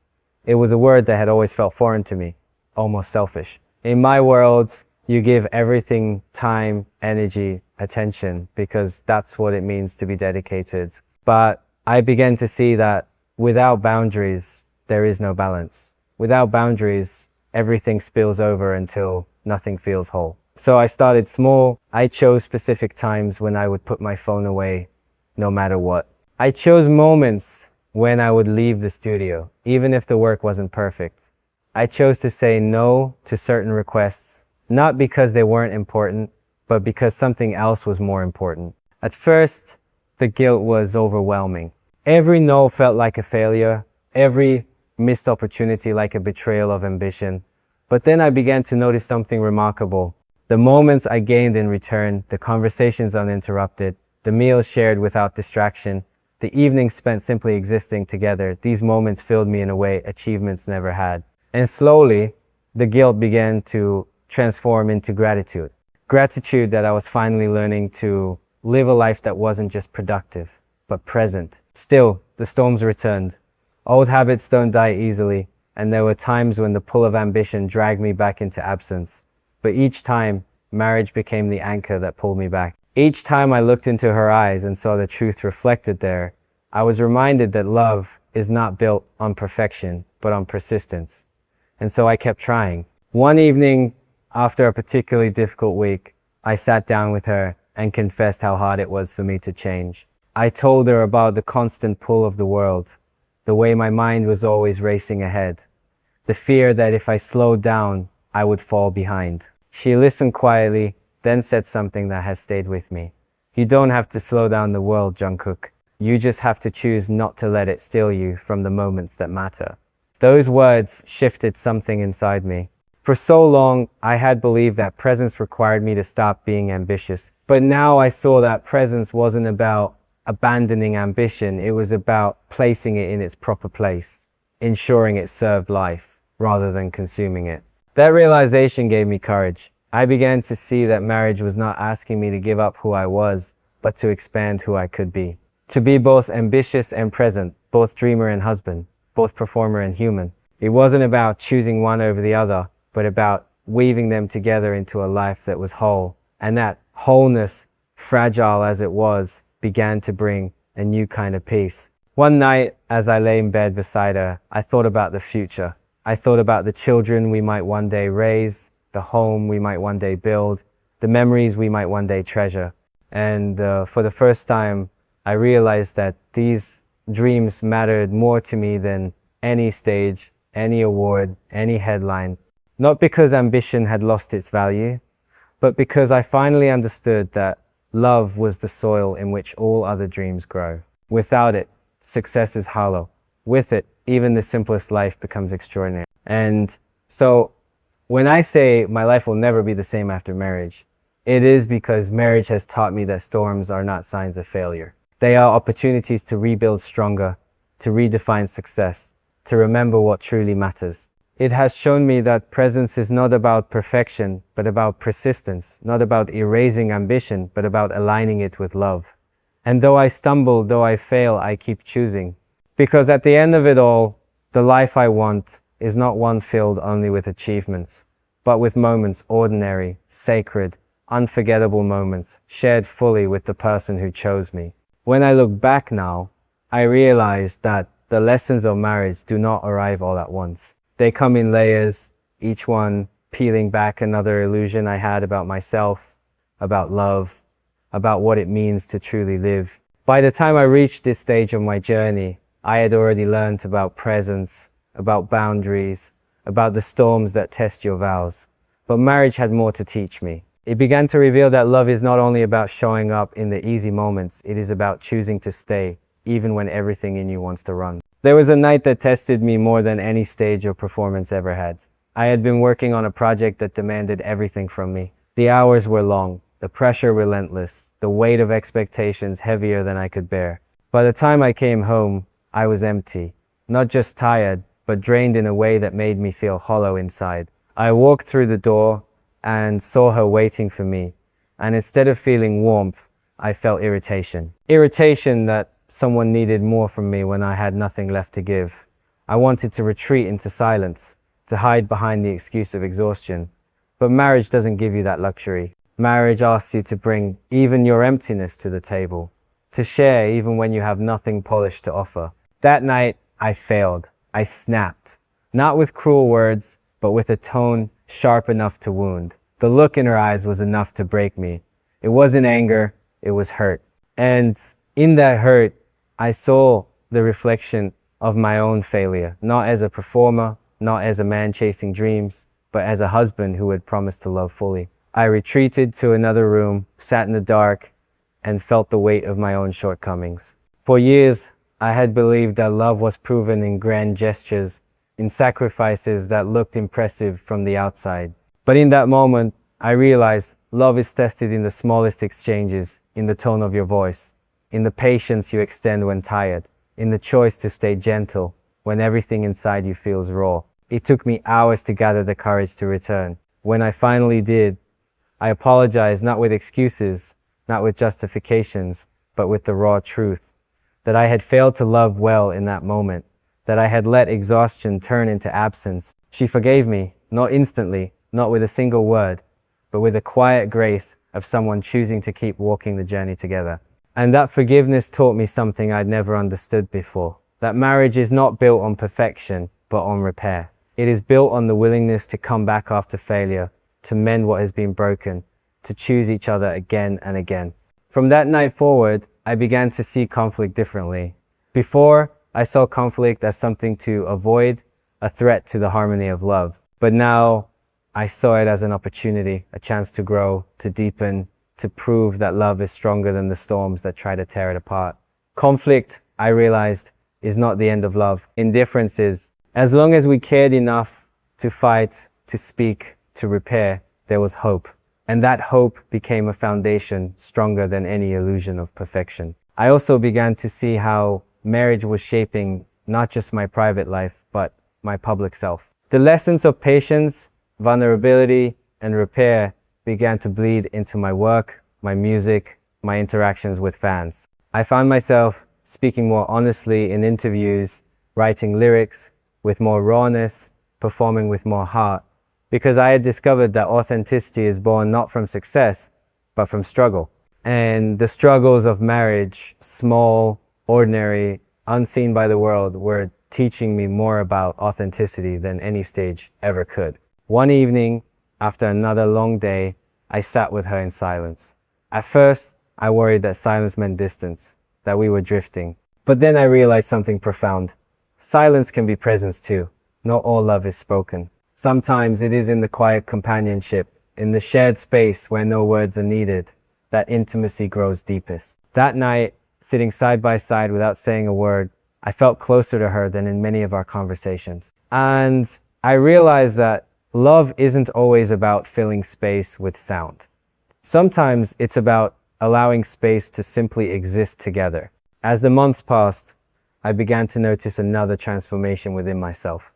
It was a word that had always felt foreign to me, almost selfish. In my world, you give everything time, energy, attention, because that's what it means to be dedicated. But I began to see that without boundaries, there is no balance. Without boundaries, everything spills over until nothing feels whole. So I started small. I chose specific times when I would put my phone away, no matter what. I chose moments when I would leave the studio, even if the work wasn't perfect. I chose to say no to certain requests, not because they weren't important, but because something else was more important. At first, the guilt was overwhelming. Every no felt like a failure, every missed opportunity like a betrayal of ambition. But then I began to notice something remarkable. The moments I gained in return, the conversations uninterrupted, the meals shared without distraction, the evenings spent simply existing together, these moments filled me in a way achievements never had. And slowly, the guilt began to transform into gratitude. Gratitude that I was finally learning to live a life that wasn't just productive, but present. Still, the storms returned. Old habits don't die easily, and there were times when the pull of ambition dragged me back into absence. But each time, marriage became the anchor that pulled me back. Each time I looked into her eyes and saw the truth reflected there, I was reminded that love is not built on perfection, but on persistence. And so I kept trying. One evening, after a particularly difficult week, I sat down with her and confessed how hard it was for me to change. I told her about the constant pull of the world, the way my mind was always racing ahead, the fear that if I slowed down, I would fall behind. She listened quietly, then said something that has stayed with me. You don't have to slow down the world, Jungkook. You just have to choose not to let it steal you from the moments that matter. Those words shifted something inside me. For so long, I had believed that presence required me to stop being ambitious. But now I saw that presence wasn't about abandoning ambition. It was about placing it in its proper place, ensuring it served life rather than consuming it. That realization gave me courage. I began to see that marriage was not asking me to give up who I was, but to expand who I could be. To be both ambitious and present, both dreamer and husband, both performer and human. It wasn't about choosing one over the other, but about weaving them together into a life that was whole. And that wholeness, fragile as it was, began to bring a new kind of peace. One night, as I lay in bed beside her, I thought about the future. I thought about the children we might one day raise, the home we might one day build, the memories we might one day treasure. And for the first time, I realized that these dreams mattered more to me than any stage, any award, any headline. Not because ambition had lost its value, but because I finally understood that love was the soil in which all other dreams grow. Without it, success is hollow. With it, even the simplest life becomes extraordinary. And so, when I say my life will never be the same after marriage, it is because marriage has taught me that storms are not signs of failure. They are opportunities to rebuild stronger, to redefine success, to remember what truly matters. It has shown me that presence is not about perfection, but about persistence, not about erasing ambition, but about aligning it with love. And though I stumble, though I fail, I keep choosing. Because at the end of it all, the life I want is not one filled only with achievements, but with moments ordinary, sacred, unforgettable moments, shared fully with the person who chose me. When I look back now, I realize that the lessons of marriage do not arrive all at once. They come in layers, each one peeling back another illusion I had about myself, about love, about what it means to truly live. By the time I reached this stage of my journey, I had already learned about presence, about boundaries, about the storms that test your vows. But marriage had more to teach me. It began to reveal that love is not only about showing up in the easy moments, it is about choosing to stay, even when everything in you wants to run. There was a night that tested me more than any stage or performance ever had. I had been working on a project that demanded everything from me. The hours were long, the pressure relentless, the weight of expectations heavier than I could bear. By the time I came home, I was empty, not just tired, but drained in a way that made me feel hollow inside. I walked through the door and saw her waiting for me, and instead of feeling warmth, I felt irritation. Irritation that someone needed more from me when I had nothing left to give. I wanted to retreat into silence, to hide behind the excuse of exhaustion. But marriage doesn't give you that luxury. Marriage asks you to bring even your emptiness to the table, to share even when you have nothing polished to offer. That night, I failed. I snapped. Not with cruel words, but with a tone sharp enough to wound. The look in her eyes was enough to break me. It wasn't anger, it was hurt. And in that hurt, I saw the reflection of my own failure, not as a performer, not as a man chasing dreams, but as a husband who had promised to love fully. I retreated to another room, sat in the dark, and felt the weight of my own shortcomings. For years, I had believed that love was proven in grand gestures, in sacrifices that looked impressive from the outside. But in that moment, I realized love is tested in the smallest exchanges, in the tone of your voice, in the patience you extend when tired, in the choice to stay gentle when everything inside you feels raw. It took me hours to gather the courage to return. When I finally did, I apologized not with excuses, not with justifications, but with the raw truth that I had failed to love well in that moment, that I had let exhaustion turn into absence. She forgave me, not instantly, not with a single word, but with the quiet grace of someone choosing to keep walking the journey together. And that forgiveness taught me something I'd never understood before. That marriage is not built on perfection, but on repair. It is built on the willingness to come back after failure, to mend what has been broken, to choose each other again and again. From that night forward, I began to see conflict differently. Before, I saw conflict as something to avoid, a threat to the harmony of love. But now, I saw it as an opportunity, a chance to grow, to deepen, to prove that love is stronger than the storms that try to tear it apart. Conflict, I realized, is not the end of love. Indifference is. As long as we cared enough to fight, to speak, to repair, there was hope. And that hope became a foundation stronger than any illusion of perfection. I also began to see how marriage was shaping not just my private life, but my public self. The lessons of patience, vulnerability, and repair began to bleed into my work, my music, my interactions with fans. I found myself speaking more honestly in interviews, writing lyrics with more rawness, performing with more heart, because I had discovered that authenticity is born not from success, but from struggle. And the struggles of marriage, small, ordinary, unseen by the world, were teaching me more about authenticity than any stage ever could. One evening, after another long day, I sat with her in silence. At first, I worried that silence meant distance, that we were drifting. But then I realized something profound. Silence can be presence too. Not all love is spoken. Sometimes it is in the quiet companionship, in the shared space where no words are needed, that intimacy grows deepest. That night, sitting side by side without saying a word, I felt closer to her than in many of our conversations. And I realized that love isn't always about filling space with sound. Sometimes it's about allowing space to simply exist together. As the months passed, I began to notice another transformation within myself.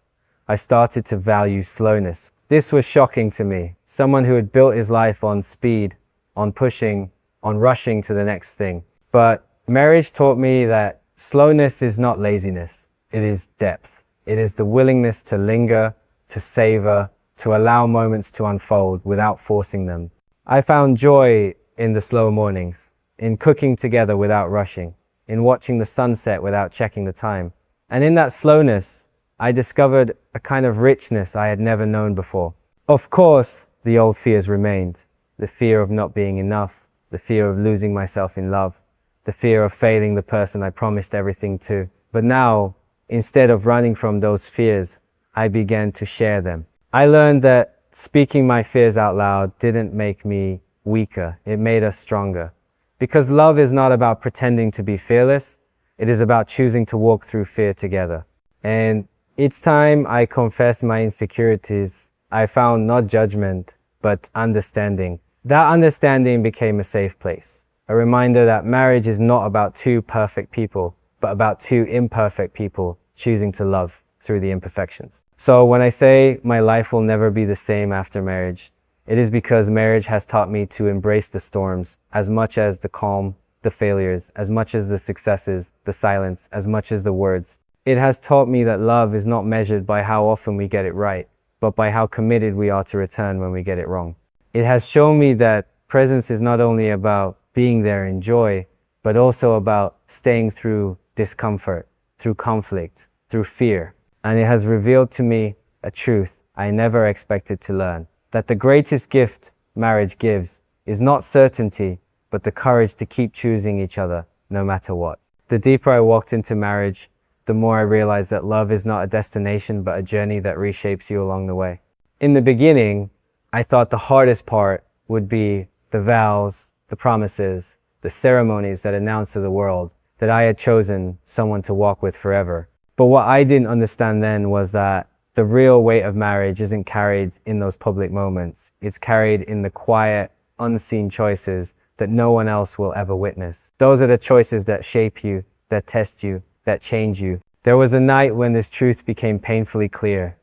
I started to value slowness. This was shocking to me. Someone who had built his life on speed, on pushing, on rushing to the next thing. But marriage taught me that slowness is not laziness. It is depth. It is the willingness to linger, to savor, to allow moments to unfold without forcing them. I found joy in the slow mornings, in cooking together without rushing, in watching the sunset without checking the time. And in that slowness, I discovered a kind of richness I had never known before. Of course, the old fears remained. The fear of not being enough, the fear of losing myself in love, the fear of failing the person I promised everything to. But now, instead of running from those fears, I began to share them. I learned that speaking my fears out loud didn't make me weaker. It made us stronger. Because love is not about pretending to be fearless. It is about choosing to walk through fear together. And each time I confessed my insecurities, I found not judgment, but understanding. That understanding became a safe place. A reminder that marriage is not about two perfect people, but about two imperfect people choosing to love through the imperfections. So when I say my life will never be the same after marriage, it is because marriage has taught me to embrace the storms as much as the calm, the failures, as much as the successes, the silence, as much as the words. It has taught me that love is not measured by how often we get it right, but by how committed we are to return when we get it wrong. It has shown me that presence is not only about being there in joy, but also about staying through discomfort, through conflict, through fear. And it has revealed to me a truth I never expected to learn, that the greatest gift marriage gives is not certainty, but the courage to keep choosing each other no matter what. The deeper I walked into marriage, the more I realized that love is not a destination, but a journey that reshapes you along the way. In the beginning, I thought the hardest part would be the vows, the promises, the ceremonies that announced to the world that I had chosen someone to walk with forever. But what I didn't understand then was that the real weight of marriage isn't carried in those public moments. It's carried in the quiet, unseen choices that no one else will ever witness. Those are the choices that shape you, that test you, that change you. There was a night when this truth became painfully clear.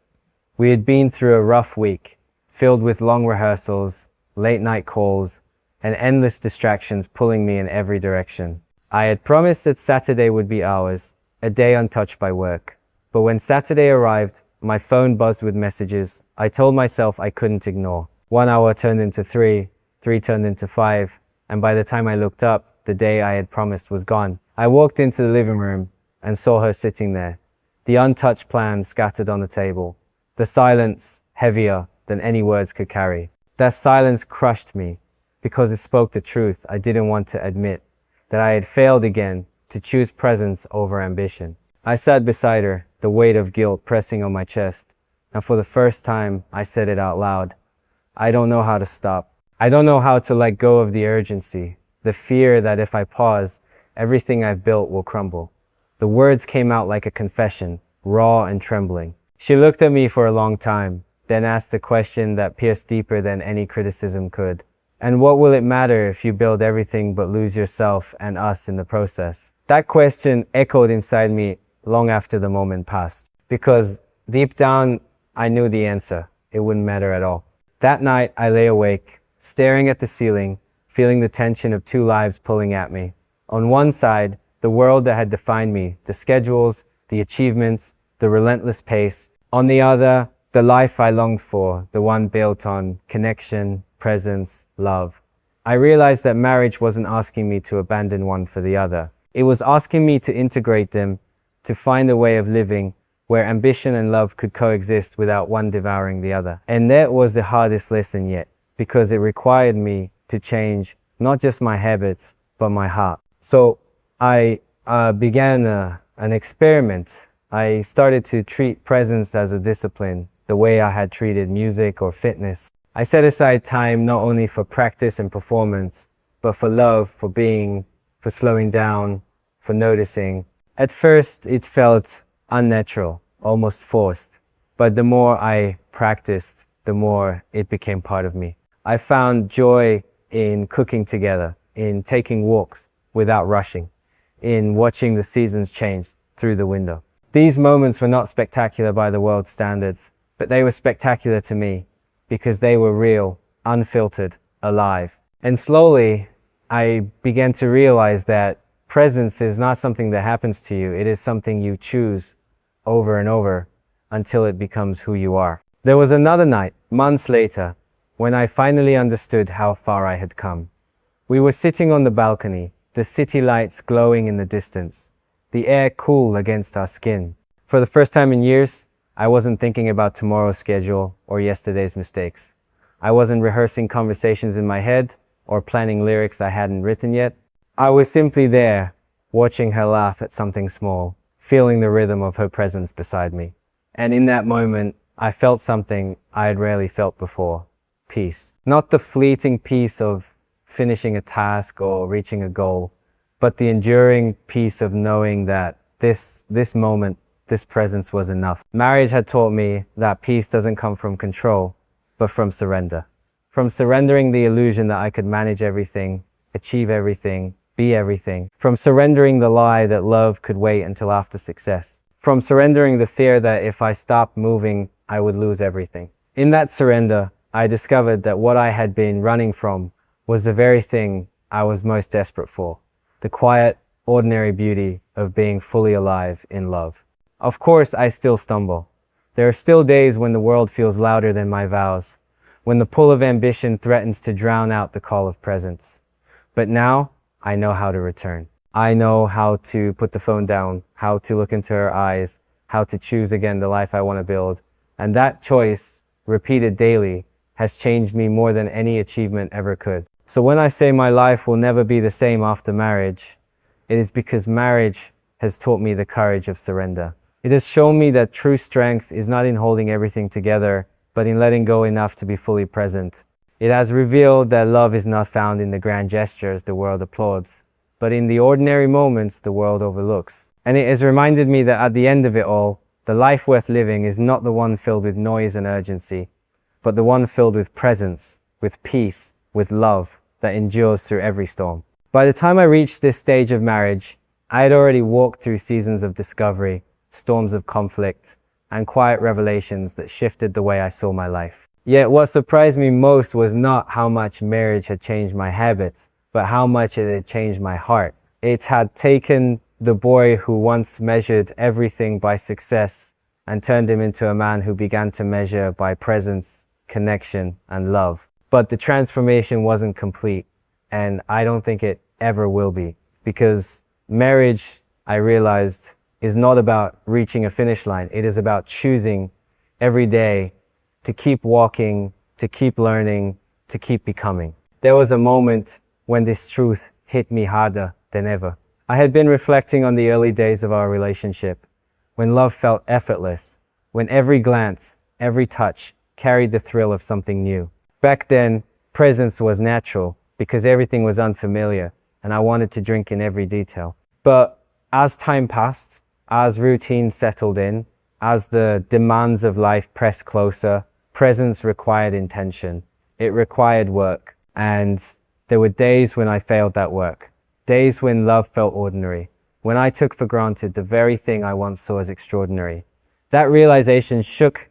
We had been through a rough week, filled with long rehearsals, late night calls, and endless distractions pulling me in every direction. I had promised that Saturday would be ours, a day untouched by work. But when Saturday arrived, my phone buzzed with messages I told myself I couldn't ignore. 1 hour turned into three, three turned into five, and by the time I looked up, the day I had promised was gone. I walked into the living room and saw her sitting there, the untouched plans scattered on the table, the silence heavier than any words could carry. That silence crushed me because it spoke the truth I didn't want to admit, that I had failed again to choose presence over ambition. I sat beside her, the weight of guilt pressing on my chest, and for the first time I said it out loud. I don't know how to stop. I don't know how to let go of the urgency, the fear that if I pause, everything I've built will crumble. The words came out like a confession, raw and trembling. She looked at me for a long time, then asked a question that pierced deeper than any criticism could. And what will it matter if you build everything but lose yourself and us in the process? That question echoed inside me long after the moment passed, because deep down, I knew the answer. It wouldn't matter at all. That night, I lay awake, staring at the ceiling, feeling the tension of two lives pulling at me. On one side, the world that had defined me, the schedules, the achievements, the relentless pace. On the other, the life I longed for, the one built on connection, presence, love. I realized that marriage wasn't asking me to abandon one for the other. It was asking me to integrate them, to find a way of living where ambition and love could coexist without one devouring the other. And that was the hardest lesson yet, because it required me to change not just my habits, but my heart. So I began an experiment. I started to treat presence as a discipline, the way I had treated music or fitness. I set aside time not only for practice and performance, but for love, for being, for slowing down, for noticing. At first, it felt unnatural, almost forced. But the more I practiced, the more it became part of me. I found joy in cooking together, in taking walks without rushing, in watching the seasons change through the window. These moments were not spectacular by the world's standards, but they were spectacular to me because they were real, unfiltered, alive. And slowly, I began to realize that presence is not something that happens to you. It is something you choose over and over until it becomes who you are. There was another night, months later, when I finally understood how far I had come. We were sitting on the balcony, the city lights glowing in the distance, the air cool against our skin. For the first time in years, I wasn't thinking about tomorrow's schedule or yesterday's mistakes. I wasn't rehearsing conversations in my head or planning lyrics I hadn't written yet. I was simply there, watching her laugh at something small, feeling the rhythm of her presence beside me. And in that moment, I felt something I had rarely felt before. Peace. Not the fleeting peace of finishing a task or reaching a goal, but the enduring peace of knowing that this moment, this presence was enough. Marriage had taught me that peace doesn't come from control, but from surrender. From surrendering the illusion that I could manage everything, achieve everything, be everything. From surrendering the lie that love could wait until after success. From surrendering the fear that if I stopped moving, I would lose everything. In that surrender, I discovered that what I had been running from was the very thing I was most desperate for. The quiet, ordinary beauty of being fully alive in love. Of course, I still stumble. There are still days when the world feels louder than my vows, when the pull of ambition threatens to drown out the call of presence. But now, I know how to return. I know how to put the phone down, how to look into her eyes, how to choose again the life I want to build. And that choice, repeated daily, has changed me more than any achievement ever could. So when I say my life will never be the same after marriage, it is because marriage has taught me the courage of surrender. It has shown me that true strength is not in holding everything together, but in letting go enough to be fully present. It has revealed that love is not found in the grand gestures the world applauds, but in the ordinary moments the world overlooks. And it has reminded me that at the end of it all, the life worth living is not the one filled with noise and urgency, but the one filled with presence, with peace, with love that endures through every storm. By the time I reached this stage of marriage, I had already walked through seasons of discovery, storms of conflict, and quiet revelations that shifted the way I saw my life. Yet what surprised me most was not how much marriage had changed my habits, but how much it had changed my heart. It had taken the boy who once measured everything by success and turned him into a man who began to measure by presence, connection, and love. But the transformation wasn't complete, and I don't think it ever will be, because marriage, I realized, is not about reaching a finish line. It is about choosing every day to keep walking, to keep learning, to keep becoming. There was a moment when this truth hit me harder than ever. I had been reflecting on the early days of our relationship, when love felt effortless, when every glance, every touch carried the thrill of something new. Back then, presence was natural because everything was unfamiliar and I wanted to drink in every detail. But as time passed, as routine settled in, as the demands of life pressed closer, presence required intention. It required work. And there were days when I failed that work. Days when love felt ordinary. When I took for granted the very thing I once saw as extraordinary. That realization shook